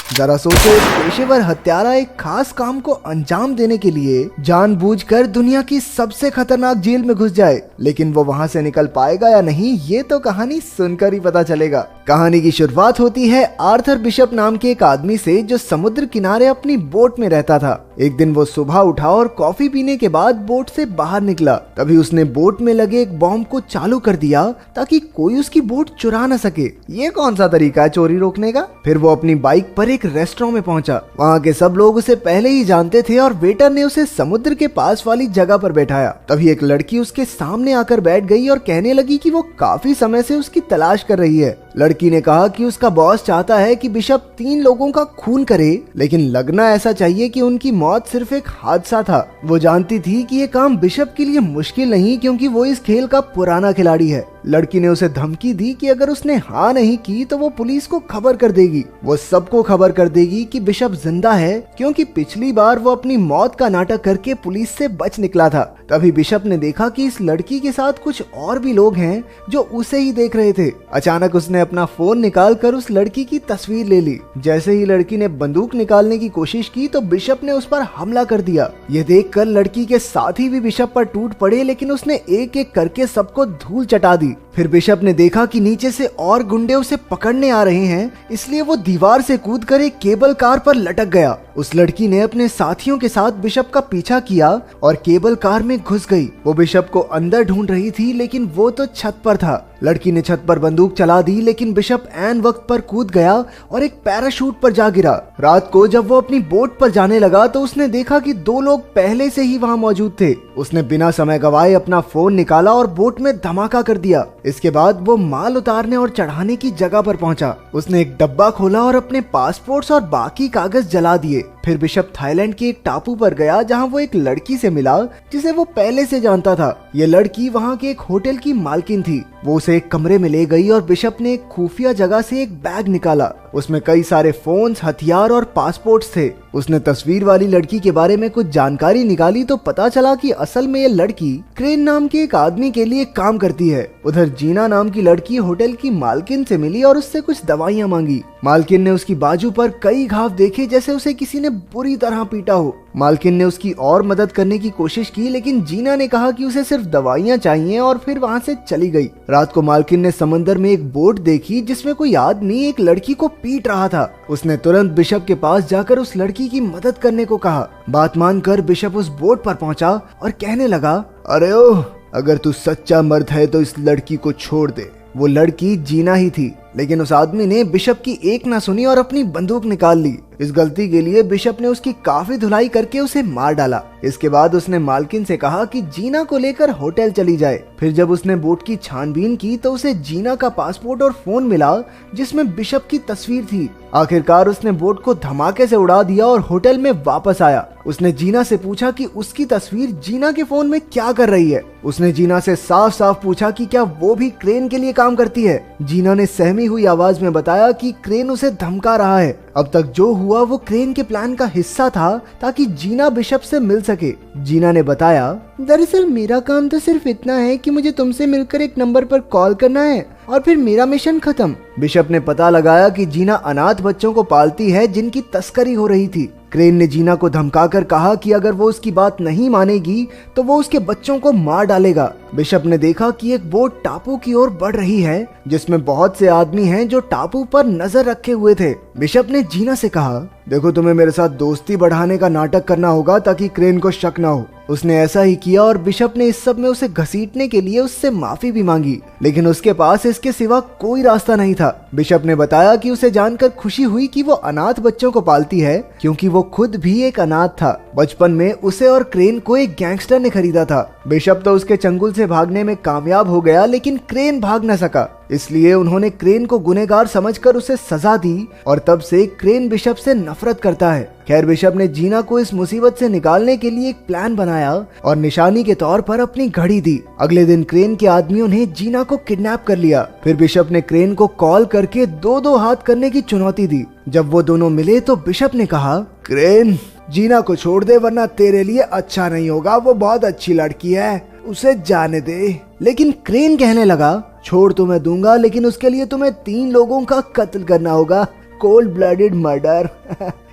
जरा सोचो, एक पेशेवर हत्यारा एक खास काम को अंजाम देने के लिए जानबूझकर दुनिया की सबसे खतरनाक जेल में घुस जाए, लेकिन वो वहां से निकल पाएगा या नहीं ये तो कहानी सुनकर ही पता चलेगा। कहानी की शुरुआत होती है आर्थर बिशप नाम के एक आदमी से जो समुद्र किनारे अपनी बोट में रहता था। एक दिन वो सुबह उठा और कॉफी पीने के बाद बोट से बाहर निकला। तभी उसने बोट में लगे एक बॉम्ब को चालू कर दिया ताकि कोई उसकी बोट चुरा न सके। ये कौन सा तरीका है चोरी रोकने का? फिर वो अपनी बाइक पर एक रेस्टोरेंट में पहुंचा। वहाँ के सब लोग उसे पहले ही जानते थे और वेटर ने उसे समुद्र के पास वाली जगह पर बैठाया। तभी एक लड़की उसके सामने आकर बैठ गई और कहने लगी कि वो काफी समय से उसकी तलाश कर रही है। लड़की ने कहा कि उसका बॉस चाहता है कि बिशप 3 लोगों का खून करे, लेकिन लगना ऐसा चाहिए कि उनकी मौत सिर्फ एक हादसा था। वो जानती थी कि ये काम बिशप के लिए मुश्किल नहीं, क्योंकि वो इस खेल का पुराना खिलाड़ी है। लड़की ने उसे धमकी दी कि अगर उसने हाँ नहीं की तो वो पुलिस को खबर कर देगी। वो सबको खबर कर देगी कि बिशप जिंदा है, क्योंकि पिछली बार वो अपनी मौत का नाटक करके पुलिस से बच निकला था। तभी बिशप ने देखा कि इस लड़की के साथ कुछ और भी लोग हैं जो उसे ही देख रहे थे। अचानक उसने अपना फोन निकालकर उस लड़की की तस्वीर ले ली। जैसे ही लड़की ने बंदूक निकालने की कोशिश की तो बिशप ने उस पर हमला कर दिया। ये देखकर लड़की के साथी भी बिशप पर टूट पड़े, लेकिन उसने एक एक करके सबको धूल चटा दी। फिर बिशप ने देखा कि नीचे से और गुंडे उसे पकड़ने आ रहे हैं, इसलिए वो दीवार से कूदकर एक केबल कार पर लटक गया। उस लड़की ने अपने साथियों के साथ बिशप का पीछा किया और केबल कार में घुस गई। वो बिशप को अंदर ढूंढ रही थी, लेकिन वो तो छत पर था। लड़की ने छत पर बंदूक चला दी, लेकिन बिशप ऐन वक्त पर कूद गया और एक पैराशूट पर जा गिरा। रात को जब वो अपनी बोट पर जाने लगा तो उसने देखा कि 2 लोग पहले से ही वहाँ मौजूद थे। उसने बिना समय गवाए अपना फोन निकाला और बोट में धमाका कर दिया। इसके बाद वो माल उतारने और चढ़ाने की जगह पर पहुंचा। उसने एक डब्बा खोला और अपने पासपोर्ट्स और बाकी कागज जला दिए। फिर बिशप थाईलैंड के एक टापू पर गया, जहां वो एक लड़की से मिला जिसे वो पहले से जानता था। ये लड़की वहां के एक होटल की मालकिन थी। वो उसे एक कमरे में ले गई और बिशप ने एक खुफिया जगह से एक बैग निकाला। उसमें कई सारे फोन्स, हथियार और पासपोर्ट्स थे। उसने तस्वीर वाली लड़की के बारे में कुछ जानकारी निकाली तो पता चला कि असल में ये लड़की क्रेन नाम के एक आदमी के लिए काम करती है। उधर जीना नाम की लड़की होटल की मालकिन से मिली और उससे कुछ दवाइयां मांगी। मालकिन ने उसकी बाजू पर कई घाव देखे, जैसे उसे किसी ने बुरी तरह पीटा हो। मालकिन ने उसकी और मदद करने की कोशिश की, लेकिन जीना ने कहा कि उसे सिर्फ दवाइयां चाहिए और फिर वहां से चली गई। रात को मालकिन ने समंदर में एक बोट देखी जिसमें कोई आदमी एक लड़की को पीट रहा था। उसने तुरंत बिशप के पास जाकर उस लड़की की मदद करने को कहा। बात मानकर बिशप उस बोट पर पहुंचा और कहने लगा, अरे ओह, अगर तू सच्चा मर्द है तो इस लड़की को छोड़ दे। वो लड़की जीना ही थी, लेकिन उस आदमी ने बिशप की एक ना सुनी और अपनी बंदूक निकाल ली। इस गलती के लिए बिशप ने उसकी काफी धुलाई करके उसे मार डाला। इसके बाद उसने मालकिन से कहा कि जीना को लेकर होटल चली जाए। फिर जब उसने बोट की छानबीन की तो उसे जीना का पासपोर्ट और फोन मिला जिसमें बिशप की तस्वीर थी। आखिरकार उसने बोट को धमाके से उड़ा दिया और होटल में वापस आया। उसने जीना से पूछा कि उसकी तस्वीर जीना के फोन में क्या कर रही है। उसने जीना से साफ साफ पूछा कि क्या वो भी क्रेन के लिए काम करती है। जीना ने सहमी हुई आवाज में बताया कि क्रेन उसे धमका रहा है। अब तक जो हुआ वो क्रेन के प्लान का हिस्सा था ताकि जीना बिशप से मिल सके। जीना ने बताया, दरअसल मेरा काम तो सिर्फ इतना है कि मुझे तुमसे मिलकर एक नंबर पर कॉल करना है और फिर मेरा मिशन खत्म। बिशप ने पता लगाया कि जीना अनाथ बच्चों को पालती है जिनकी तस्करी हो रही थी। क्रेन ने जीना को धमकाकर कहा कि अगर वो उसकी बात नहीं मानेगी तो वो उसके बच्चों को मार डालेगा। बिशप ने देखा कि एक बोट टापू की ओर बढ़ रही है जिसमें बहुत से आदमी हैं जो टापू पर नजर रखे हुए थे। बिशप ने जीना से कहा, देखो तुम्हें मेरे साथ दोस्ती बढ़ाने का नाटक करना होगा ताकि क्रेन को शक ना हो। उसने ऐसा ही किया और बिशप ने इस सब में उसे घसीटने के लिए उससे माफी भी मांगी, लेकिन उसके पास इसके सिवा कोई रास्ता नहीं था। बिशप ने बताया कि उसे जानकर खुशी हुई कि वो अनाथ बच्चों को पालती है, क्योंकि वो खुद भी एक अनाथ था। बचपन में उसे और क्रेन को एक गैंगस्टर ने खरीदा था। बिशप तो उसके चंगुल से भागने में कामयाब हो गया, लेकिन क्रेन भाग न सका। इसलिए उन्होंने क्रेन को गुनहगार समझकर उसे सजा दी और तब से क्रेन बिशप से नफरत करता है। खैर, बिशप ने जीना को इस मुसीबत से निकालने के लिए एक प्लान बनाया और निशानी के तौर पर अपनी घड़ी दी। अगले दिन क्रेन के आदमियों ने जीना को किडनैप कर लिया। फिर बिशप ने क्रेन को कॉल करके 2-2 हाथ करने की चुनौती दी। जब वो दोनों मिले तो बिशप ने कहा, क्रेन, जीना को छोड़ दे वरना तेरे लिए अच्छा नहीं होगा। वो बहुत अच्छी लड़की है, उसे जाने दे। लेकिन क्रेन कहने लगा, छोड़ तो मैं दूंगा, लेकिन उसके लिए तुम्हें 3 लोगों का कत्ल करना होगा। Cold blooded murder.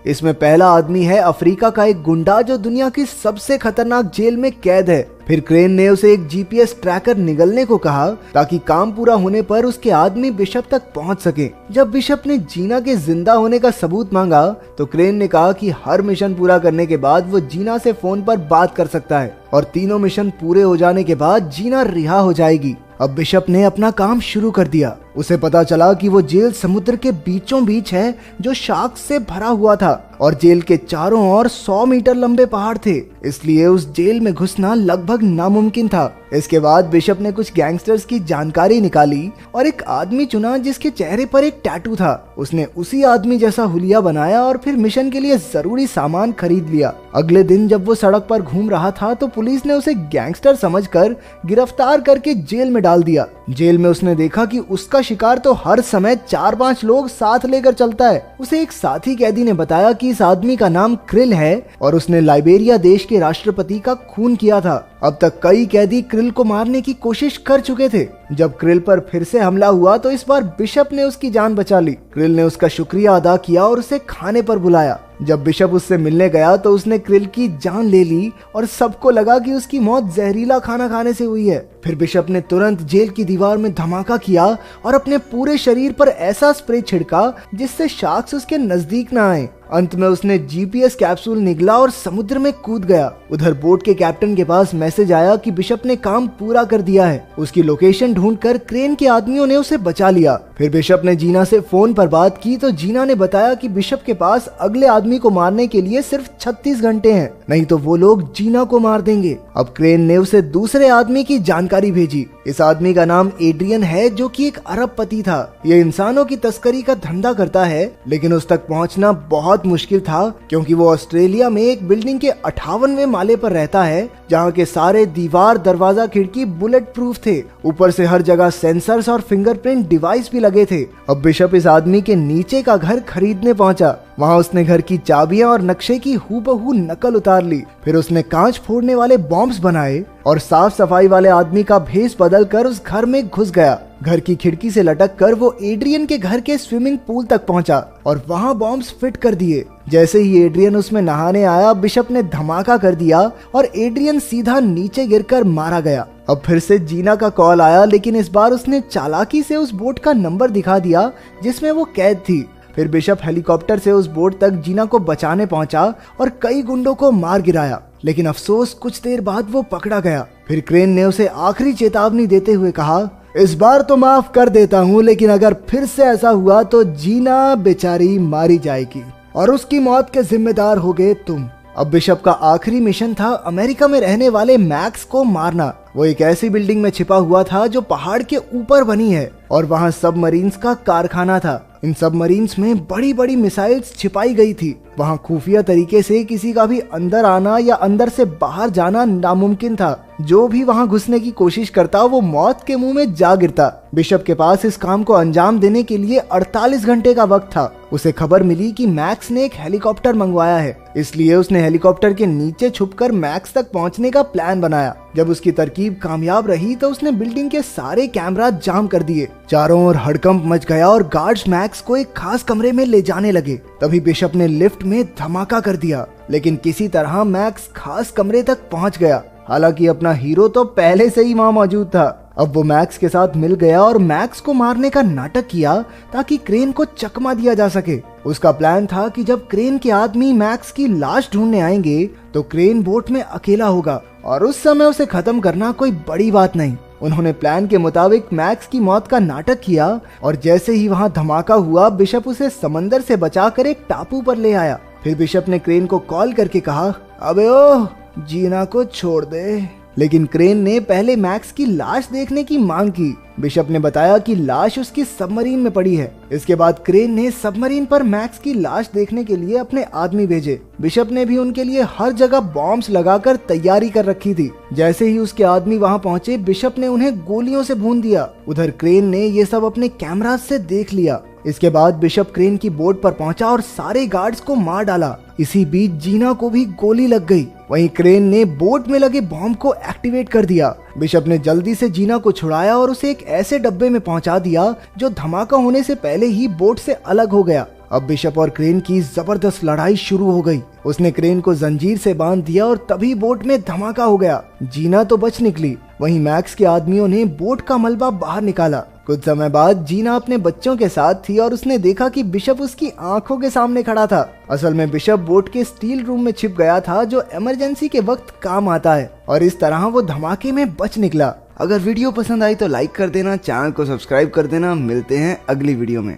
इसमें पहला आदमी है अफ्रीका का एक गुंडा जो दुनिया की सबसे खतरनाक जेल में कैद है। फिर क्रेन ने उसे एक जीपीएस ट्रैकर निगलने को कहा ताकि काम पूरा होने पर उसके आदमी बिशप तक पहुंच सके। जब बिशप ने जीना के जिंदा होने का सबूत मांगा तो क्रेन ने कहा कि हर मिशन पूरा करने के बाद वो जीना से फोन पर बात कर सकता है और तीनों मिशन पूरे हो जाने के बाद जीना रिहा हो जाएगी। अब बिशप ने अपना काम शुरू कर दिया। उसे पता चला कि वो जेल समुद्र के बीचों बीच है जो शार्क से भरा हुआ था और जेल के चारों ओर 100 मीटर लंबे पहाड़ थे, इसलिए उस जेल में घुसना लगभग नामुमकिन था। इसके बाद बिशप ने कुछ गैंगस्टर्स की जानकारी निकाली और एक आदमी चुना जिसके चेहरे पर एक टैटू था। उसने उसी आदमी जैसा हुलिया बनाया और फिर मिशन के लिए जरूरी सामान खरीद लिया। अगले दिन जब वो सड़क पर घूम रहा था तो पुलिस ने उसे गैंगस्टर समझकर गिरफ्तार करके जेल में डाल दिया। जेल में उसने देखा कि उसका शिकार तो हर समय 4-5 लोग साथ लेकर चलता है। उसे एक साथी कैदी ने बताया कि इस आदमी का नाम क्रिल है और उसने लाइबेरिया देश के राष्ट्रपति का खून किया था। अब तक कई कैदी क्रिल को मारने की कोशिश कर चुके थे। जब क्रिल पर फिर से हमला हुआ तो इस बार बिशप ने उसकी जान बचा ली। क्रिल ने उसका शुक्रिया अदा किया और उसे खाने पर बुलाया। जब बिशप उससे मिलने गया तो उसने क्रिल की जान ले ली और सबको लगा कि उसकी मौत जहरीला खाना खाने से हुई है। फिर बिशप ने तुरंत जेल की दीवार में धमाका किया और अपने पूरे शरीर पर ऐसा स्प्रे छिड़का जिससे शार्क्स उसके नजदीक न आए। अंत में उसने जीपीएस कैप्सूल निगला और समुद्र में कूद गया। उधर बोट के कैप्टन के पास मैसेज आया कि बिशप ने काम पूरा कर दिया है। उसकी लोकेशन ढूंढकर क्रेन के आदमियों ने उसे बचा लिया। फिर बिशप ने जीना से फोन पर बात की तो जीना ने बताया कि बिशप के पास अगले आदमी को मारने के लिए सिर्फ 36 घंटे हैं, नहीं तो वो लोग जीना को मार देंगे। अब क्रेन ने उसे दूसरे आदमी की जानकारी भेजी। इस आदमी का नाम एड्रियन है जो कि एक अरबपति था। ये इंसानों की तस्करी का धंधा करता है, लेकिन उस तक पहुंचना बहुत मुश्किल था क्योंकि वो ऑस्ट्रेलिया में एक बिल्डिंग के 58वें माले पर रहता है जहां के सारे दीवार, दरवाजा, खिड़की बुलेट प्रूफ थे। ऊपर से हर जगह सेंसर्स और फिंगरप्रिंट डिवाइस भी लगे थे। अब बिशप इस आदमी के नीचे का घर खरीदने पहुंचा। वहां उसने घर की चाबियां और नक्शे की हूबहू नकल उतार ली। फिर उसने कांच फोड़ने वाले बॉम्ब्स बनाए और साफ सफाई वाले आदमी का भेष बदल कर उस घर में घुस गया। घर की खिड़की से लटक कर वो एड्रियन के घर के स्विमिंग पूल तक पहुंचा और वहां बॉम्ब्स फिट कर दिए। जैसे ही एड्रियन उसमें नहाने आया, बिशप ने धमाका कर दिया और एड्रियन सीधा नीचे गिरकर मारा गया। अब फिर से जीना का कॉल आया, लेकिन इस बार उसने चालाकी से उस बोट का नंबर दिखा दिया जिसमें वो कैद थी। फिर बिशप हेलीकॉप्टर से उस बोट तक जीना को बचाने पहुंचा और कई गुंडों को मार गिराया, लेकिन अफसोस कुछ देर बाद वो पकड़ा गया। फिर क्रेन ने उसे आखिरी चेतावनी देते हुए कहा, इस बार तो माफ कर देता हूँ, लेकिन अगर फिर से ऐसा हुआ तो जीना बेचारी मारी जाएगी और उसकी मौत के जिम्मेदार होगे तुम। अब बिशप का आखिरी मिशन था अमेरिका में रहने वाले मैक्स को मारना। वो एक ऐसी बिल्डिंग में छिपा हुआ था जो पहाड़ के ऊपर बनी है और वहाँ सबमरीन्स का कारखाना था। इन सबमरीन्स में बड़ी बड़ी मिसाइल्स छिपाई गई थी। वहाँ खुफिया तरीके से किसी का भी अंदर आना या अंदर से बाहर जाना नामुमकिन था। जो भी वहाँ घुसने की कोशिश करता वो मौत के मुंह में जा गिरता। बिशप के पास इस काम को अंजाम देने के लिए 48 घंटे का वक्त था। उसे खबर मिली कि मैक्स ने एक हेलीकॉप्टर मंगवाया है, इसलिए उसने हेलीकॉप्टर के नीचे छुपकर मैक्स तक पहुंचने का प्लान बनाया। जब उसकी तरकीब कामयाब रही तो उसने बिल्डिंग के सारे कैमरा जाम कर दिए। चारों ओर हड़कंप मच गया और गार्ड्स मैक्स को एक खास कमरे में ले जाने लगे। तभी बिशप ने लिफ्ट में धमाका कर दिया, लेकिन किसी तरह मैक्स खास कमरे तक पहुंच गया। हालांकि अपना हीरो तो पहले से ही वहां मौजूद था। अब वो मैक्स के साथ मिल गया और मैक्स को मारने का नाटक किया ताकि क्रेन को चकमा दिया जा सके। उसका प्लान था कि जब क्रेन के आदमी मैक्स की लाश ढूंढने आएंगे तो क्रेन बोट में अकेला होगा और उस समय उसे खत्म करना कोई बड़ी बात नहीं। उन्होंने प्लान के मुताबिक मैक्स की मौत का नाटक किया और जैसे ही वहां धमाका हुआ, बिशप उसे समंदर से बचाकर एक टापू पर ले आया। फिर बिशप ने क्रेन को कॉल करके कहा, अबे ओ जीना को छोड़ दे। लेकिन क्रेन ने पहले मैक्स की लाश देखने की मांग की। बिशप ने बताया कि लाश उसकी सबमरीन में पड़ी है। इसके बाद क्रेन ने सबमरीन पर मैक्स की लाश देखने के लिए अपने आदमी भेजे। बिशप ने भी उनके लिए हर जगह बॉम्ब्स लगाकर तैयारी कर रखी थी। जैसे ही उसके आदमी वहां पहुंचे, बिशप ने उन्हें गोलियों से भून दिया। उधर क्रेन ने ये सब अपने कैमरा से देख लिया। इसके बाद बिशप क्रेन की बोट पर पहुंचा और सारे गार्ड्स को मार डाला। इसी बीच जीना को भी गोली लग गई। वहीं क्रेन ने बोट में लगे बॉम्ब को एक्टिवेट कर दिया। बिशप ने जल्दी से जीना को छुड़ाया और उसे एक ऐसे डब्बे में पहुंचा दिया जो धमाका होने से पहले ही बोट से अलग हो गया। अब बिशप और क्रेन की जबरदस्त लड़ाई शुरू हो गई। उसने क्रेन को जंजीर से बांध दिया और तभी बोट में धमाका हो गया। जीना तो बच निकली, वहीं मैक्स के आदमियों ने बोट का मलबा बाहर निकाला। कुछ समय बाद जीना अपने बच्चों के साथ थी और उसने देखा कि बिशप उसकी आंखों के सामने खड़ा था। असल में बिशप बोट के स्टील रूम में छिप गया था, जो इमरजेंसी के वक्त काम आता है, और इस तरह वो धमाके में बच निकला। अगर वीडियो पसंद आई तो लाइक कर देना, चैनल को सब्सक्राइब कर देना। मिलते हैं अगली वीडियो में।